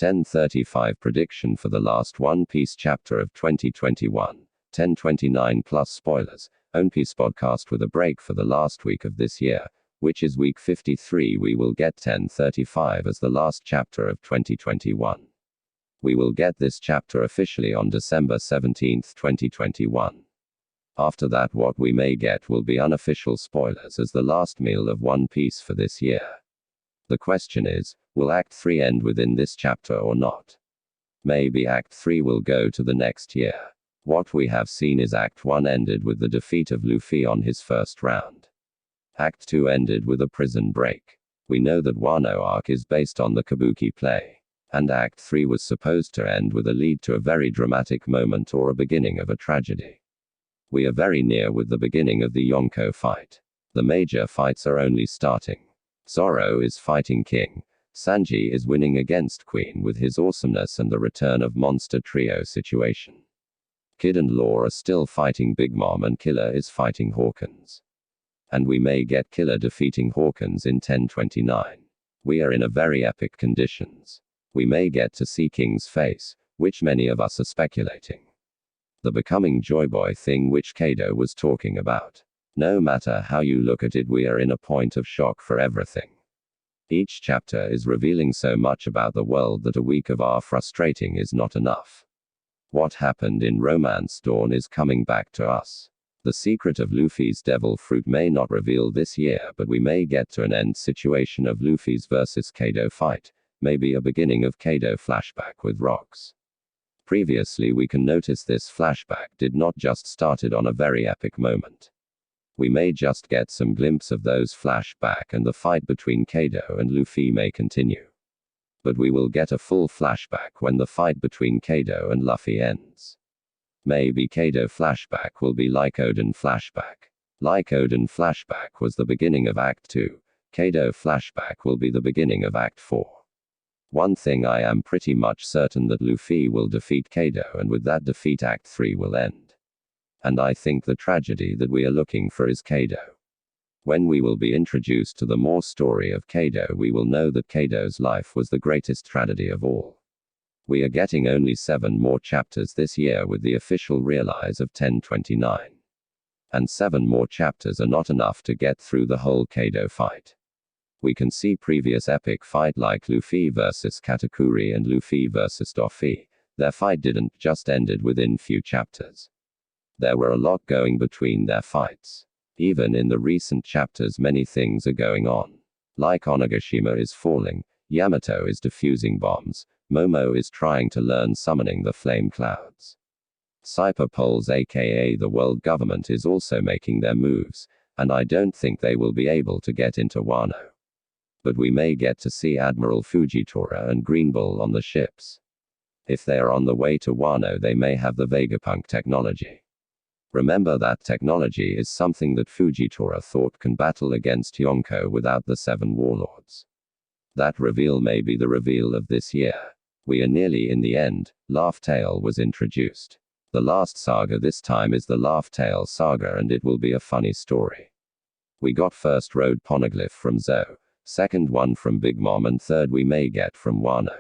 10:35 prediction for the last One Piece chapter of 2021. 10:29 plus spoilers. One Piece podcast with a break for the last week of this year, which is week 53. We will get 10:35 as the last chapter of 2021. We will get this chapter officially on December 17, 2021. After that, what we may get will be unofficial spoilers as the last meal of One Piece for this year. The question is, will Act 3 end within this chapter or not? Maybe Act 3 will go to the next year. What we have seen is Act 1 ended with the defeat of Luffy on his first round. Act 2 ended with a prison break. We know that Wano arc is based on the kabuki play. And Act 3 was supposed to end with a lead to a very dramatic moment or a beginning of a tragedy. We are very near with the beginning of the Yonko fight. The major fights are only starting. Zoro is fighting King. Sanji is winning against Queen with his awesomeness and the return of monster trio situation. Kid and Law are still fighting Bigmom and Killer is fighting Hawkins. And we may get Killer defeating Hawkins in 10:29. We are in a very epic conditions. We may get to see King's face, which many of us are speculating. The becoming Joyboy thing which Kaido was talking about. No matter how you look at it, we are in a point of shock for everything. Each chapter is revealing so much about the world that a week of our frustrating is not enough. What happened in Romance Dawn is coming back to us. The secret of Luffy's devil fruit may not reveal this year, but we may get to an end situation of Luffy's versus Kaido fight, maybe a beginning of Kaido flashback with rocks. Previously we can notice this flashback did not just started on a very epic moment. We may just get some glimpse of those flashback and the fight between Kaido and Luffy may continue. But we will get a full flashback when the fight between Kaido and Luffy ends. Maybe Kaido flashback will be like Oden flashback. Like Oden flashback was the beginning of Act 2, Kaido flashback will be the beginning of Act 4. One thing I am pretty much certain that Luffy will defeat Kaido, and with that defeat Act 3 will end. And I think the tragedy that we are looking for is Kaido. When we will be introduced to the more story of Kaido, we will know that Kaido's life was the greatest tragedy of all. We are getting only 7 more chapters this year with the official realize of 10:29. And 7 more chapters are not enough to get through the whole Kaido fight. We can see previous epic fight like Luffy versus Katakuri and Luffy versus Doffy. Their fight didn't just ended within few chapters. There were a lot going between their fights. Even in the recent chapters many things are going on. Like Onigashima is falling, Yamato is defusing bombs, Momo is trying to learn summoning the flame clouds. Cyberpoles aka the world government is also making their moves, and I don't think they will be able to get into Wano. But we may get to see Admiral Fujitora and Green Bull on the ships. If they are on the way to Wano, they may have the Vegapunk technology. Remember that technology is something that Fujitora thought can battle against Yonko without the 7 warlords. That reveal may be the reveal of this year. We are nearly in the end. Laugh Tale was introduced. The last saga this time is the Laugh Tale saga, and it will be a funny story. We got first road poneglyph from Zoro, second one from Bigmom, and third we may get from Wano.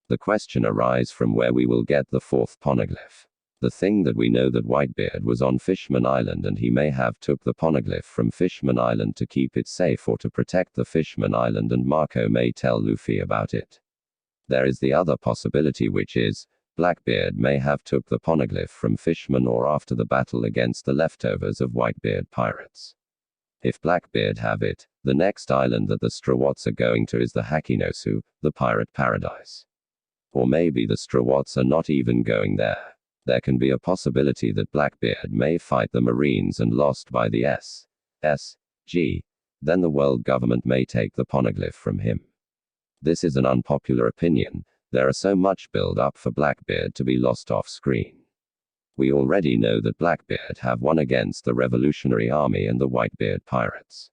The question arises from where we will get the 4th poneglyph. The thing that we know that Whitebeard was on Fishman Island and he may have took the poneglyph from Fishman Island to keep it safe or to protect the Fishman Island, and Marco may tell Luffy about it. There is the other possibility, which is, Blackbeard may have took the poneglyph from Fishman or after the battle against the leftovers of Whitebeard pirates. If Blackbeard have it, the next island that the Strawats are going to is the Hakinosu, the pirate paradise. Or maybe the Strawats are not even going there. There can be a possibility that Blackbeard may fight the Marines and lost by the SSG. Then the world government may take the poneglyph from him. This is an unpopular opinion. There are so much build up for Blackbeard to be lost off screen. We already know that Blackbeard have won against the Revolutionary Army and the Whitebeard pirates.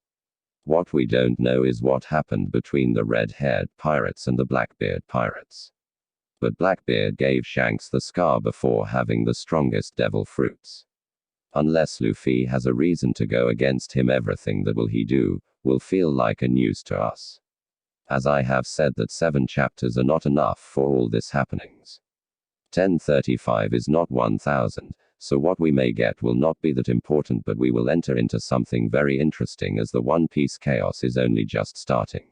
What we don't know is what happened between the red-haired pirates and the Blackbeard pirates. But Blackbeard gave Shanks the scar before having the strongest devil fruits. Unless Luffy has a reason to go against him, everything that he do will feel like a news to us. as I have said that 7 chapters are not enough for all this happenings. 1035 is not 1000, so what we may get will not be that important, but we will enter into something very interesting as the One Piece chaos is only just starting.